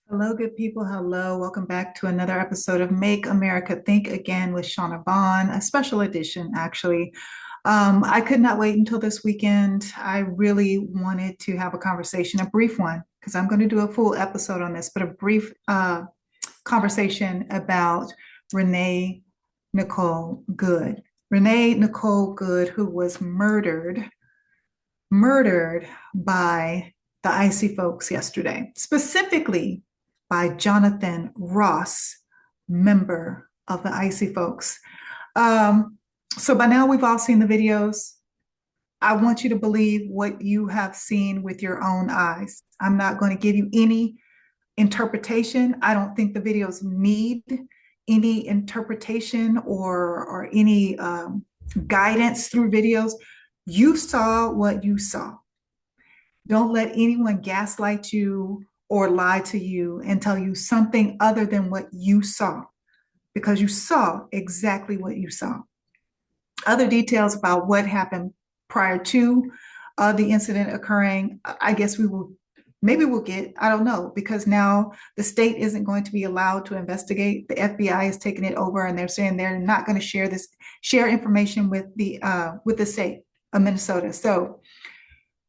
Hello, good people. Hello. Welcome back to another episode of Make America Think Again with Vaughn, a special edition, actually. I could not wait until this weekend. I really wanted to have a conversation, a brief one, because I'm going to do a full episode on this, but a brief conversation about Renee Nicole Good. Renee Nicole Good, who was murdered by the icy folks yesterday, specifically by Jonathan Ross, member of the icy folks. So by now we've all seen the videos. I want you to believe what you have seen with your own eyes. I'm not going to give you any interpretation. I don't think the videos need any interpretation or any guidance through videos. You saw what you saw. Don't let anyone gaslight you or lie to you and tell you something other than what you saw, because you saw exactly what you saw. Other details about what happened prior to the incident occurring, I guess maybe we'll get, I don't know, because now the state isn't going to be allowed to investigate. The FBI has taken it over, and they're saying they're not going to share information with the state of Minnesota. So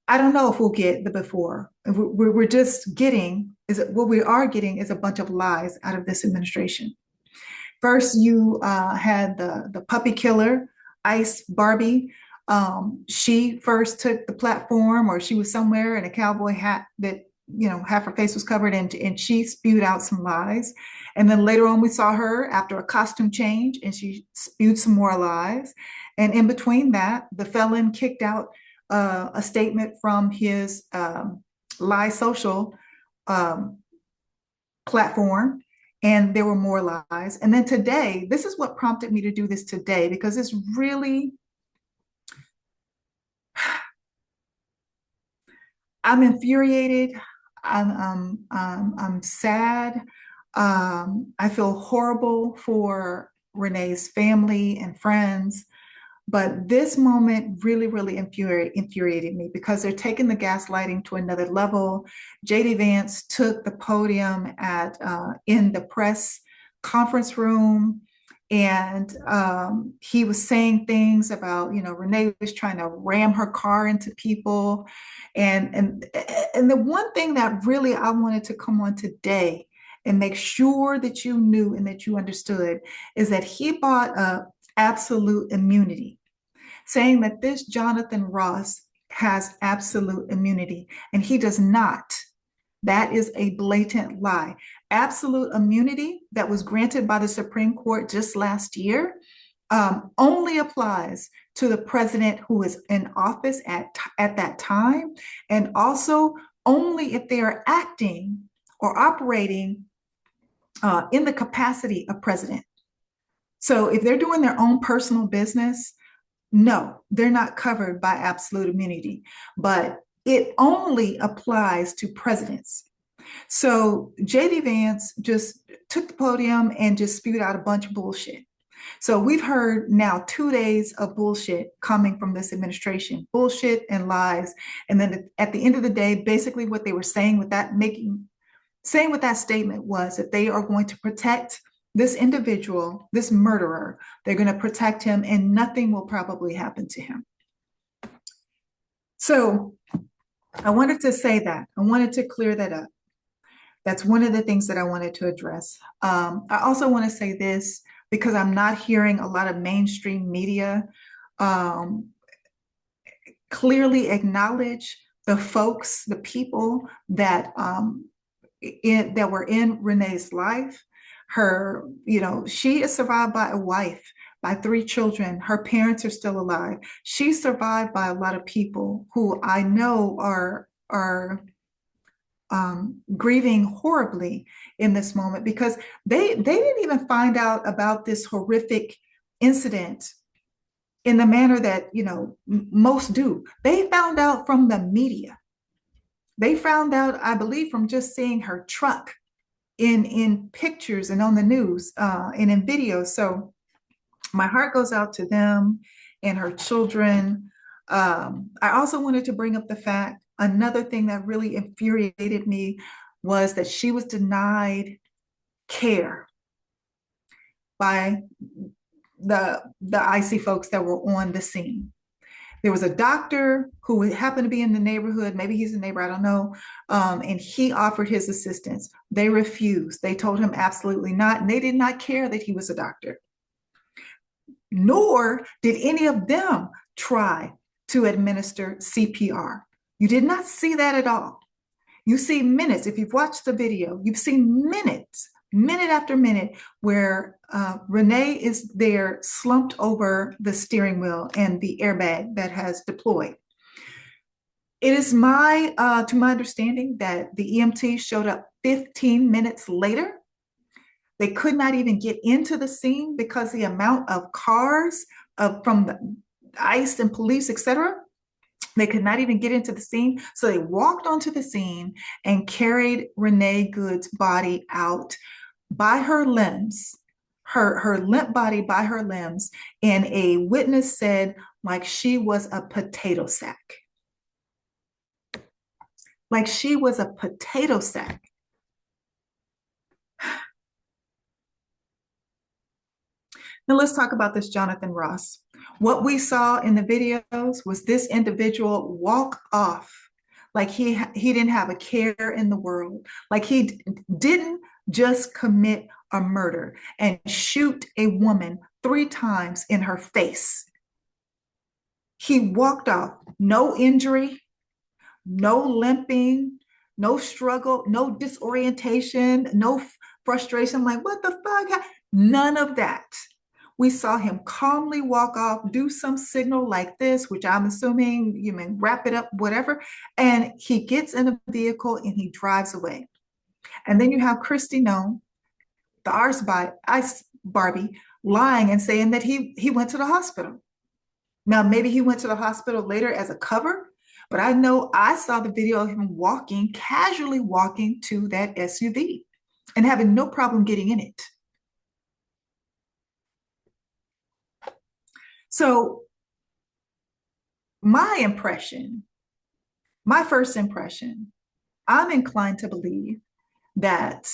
I don't know if we'll get the before. We're just getting, what we are getting is a bunch of lies out of this administration. First, you had the puppy killer, Ice Barbie. She first took the platform, or she was somewhere in a cowboy hat that, half her face was covered, and she spewed out some lies. And then later on, we saw her after a costume change, and she spewed some more lies. And in between that, the felon kicked out a statement from his Lie Social platform, and there were more lies. And then today, this is what prompted me to do this today, because it's really, I'm infuriated. I'm sad. I feel horrible for Renee's family and friends. But this moment really, really infuriated me, because they're taking the gaslighting to another level. JD Vance took the podium in the press conference room, and he was saying things about, Renee was trying to ram her car into people. And the one thing that really I wanted to come on today and make sure that you knew and that you understood is that he brought up absolute immunity, saying that this Jonathan Ross has absolute immunity, and he does not. That is a blatant lie. Absolute immunity that was granted by the Supreme Court just last year only applies to the president who is in office at that time, and also only if they are acting or operating in the capacity of president. So if they're doing their own personal business, no, they're not covered by absolute immunity, but it only applies to presidents. So JD Vance just took the podium and just spewed out a bunch of bullshit. So we've heard now 2 days of bullshit coming from this administration, bullshit and lies. And then at the end of the day, basically what they were saying with that statement was that they are going to protect this individual, this murderer. They're going to protect him, and nothing will probably happen to him. So I wanted to say that. I wanted to clear that up. That's one of the things that I wanted to address. I also want to say this, because I'm not hearing a lot of mainstream media clearly acknowledge the folks, the people that that were in Renee's life. Her, she is survived by a wife, by 3 children. Her parents are still alive. She's survived by a lot of people who I know are grieving horribly in this moment, because they didn't even find out about this horrific incident in the manner that most do. They found out from the media. They found out, I believe, from just seeing her truck in pictures and on the news and in videos. So my heart goes out to them and her children. I also wanted to bring up the fact, another thing that really infuriated me, was that she was denied care by the icy folks that were on the scene. There was a doctor who happened to be in the neighborhood. Maybe he's a neighbor, I don't know. And he offered his assistance. They refused. They told him absolutely not. And they did not care that he was a doctor. Nor did any of them try to administer CPR. You did not see that at all. You see minutes. If you've watched the video, you've seen minutes, minute after minute, where Renee is there slumped over the steering wheel and the airbag that has deployed. It is to my understanding that the EMT showed up 15 minutes later. They could not even get into the scene because the amount of cars from the ICE and police, etc. They could not even get into the scene. So they walked onto the scene and carried Renee Good's body out by her limbs, her limp body by her limbs. And a witness said, like she was a potato sack. Like she was a potato sack. Now let's talk about this Jonathan Ross. What we saw in the videos was this individual walk off like he didn't have a care in the world, like he didn't just commit a murder and shoot a woman 3 times in her face. He walked off, no injury, no limping, no struggle, no disorientation, no frustration, like what the fuck? None of that. We saw him calmly walk off, do some signal like this, which I'm assuming you may wrap it up, whatever. And he gets in a vehicle and he drives away. And then you have Christy Nome, the Ice Barbie, lying and saying that he went to the hospital. Now, maybe he went to the hospital later as a cover, but I know I saw the video of him walking, casually walking to that SUV and having no problem getting in it. So my first impression, I'm inclined to believe that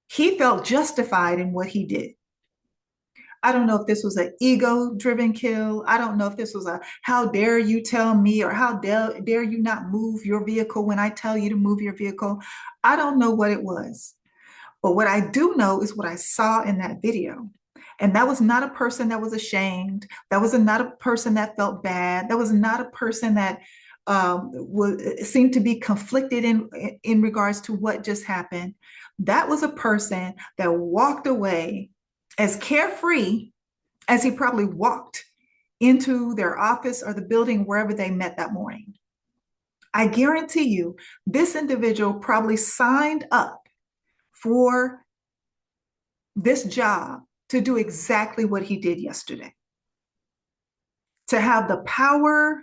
he felt justified in what he did. I don't know if this was an ego-driven kill. I don't know if this was a, how dare you tell me, or how dare you not move your vehicle when I tell you to move your vehicle. I don't know what it was. But what I do know is what I saw in that video. And that was not a person that was ashamed. That was not a person that felt bad. That was not a person that seemed to be conflicted in regards to what just happened. That was a person that walked away as carefree as he probably walked into their office or the building wherever they met that morning. I guarantee you, this individual probably signed up for this job to do exactly what he did yesterday, to have the power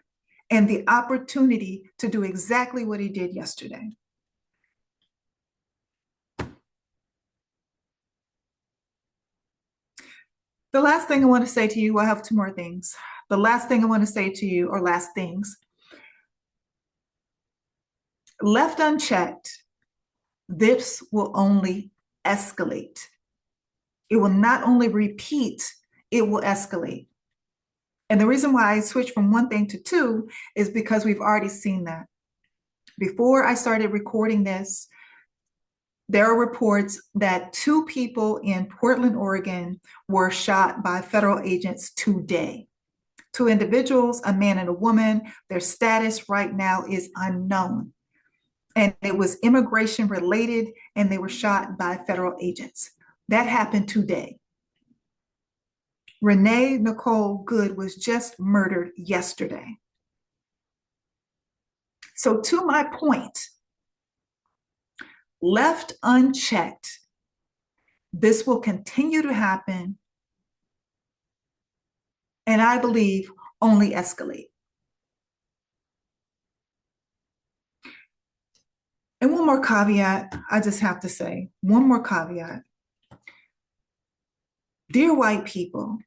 and the opportunity to do exactly what he did yesterday. The last thing I want to say to you, I have 2 more things. The last thing I want to say to you, or last things, left unchecked, this will only escalate. It will not only repeat, it will escalate. And the reason why I switched from 1 thing to 2 is because we've already seen that. Before I started recording this, there are reports that 2 people in Portland, Oregon were shot by federal agents today. 2 individuals, a man and a woman. Their status right now is unknown. And it was immigration related, and they were shot by federal agents. That happened today. Renee Nicole Good was just murdered yesterday. So to my point, left unchecked, this will continue to happen, and I believe only escalate. And one more caveat, I just have to say, one more caveat. Dear white people,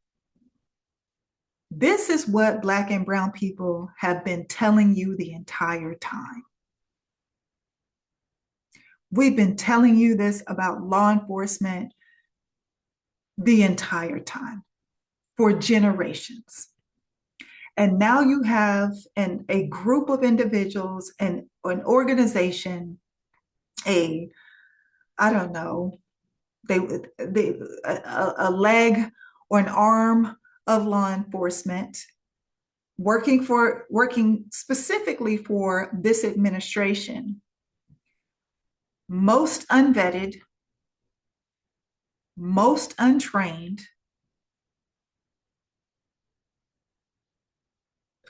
this is what Black and brown people have been telling you the entire time. We've been telling you this about law enforcement the entire time for generations. And now you have a group of individuals and an organization, a, I don't know, they, a leg or an arm of law enforcement working specifically for this administration, most unvetted, most untrained,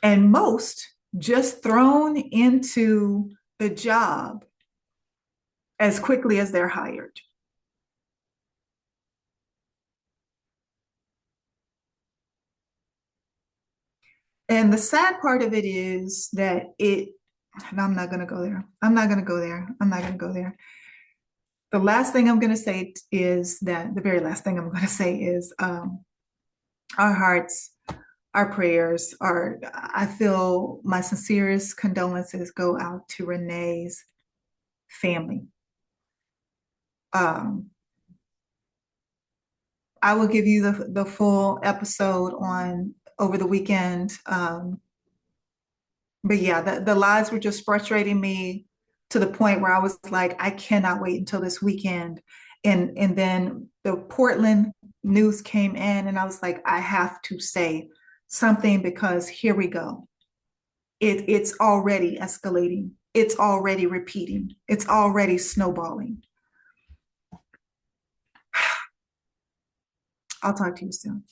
and most just thrown into the job as quickly as they're hired. And the sad part of it is that and I'm not going to go there. I'm not going to go there. I'm not going to go there. The last thing I'm going to say is that the very last thing I'm going to say is our hearts, our prayers are, I feel my sincerest condolences go out to Renee's family. Um, I will give you the full episode on over the weekend. But yeah, the lies were just frustrating me to the point where I was like, I cannot wait until this weekend. And then the Portland news came in, and I was like, I have to say something because here we go. It's already escalating. It's already repeating. It's already snowballing. I'll talk to you soon.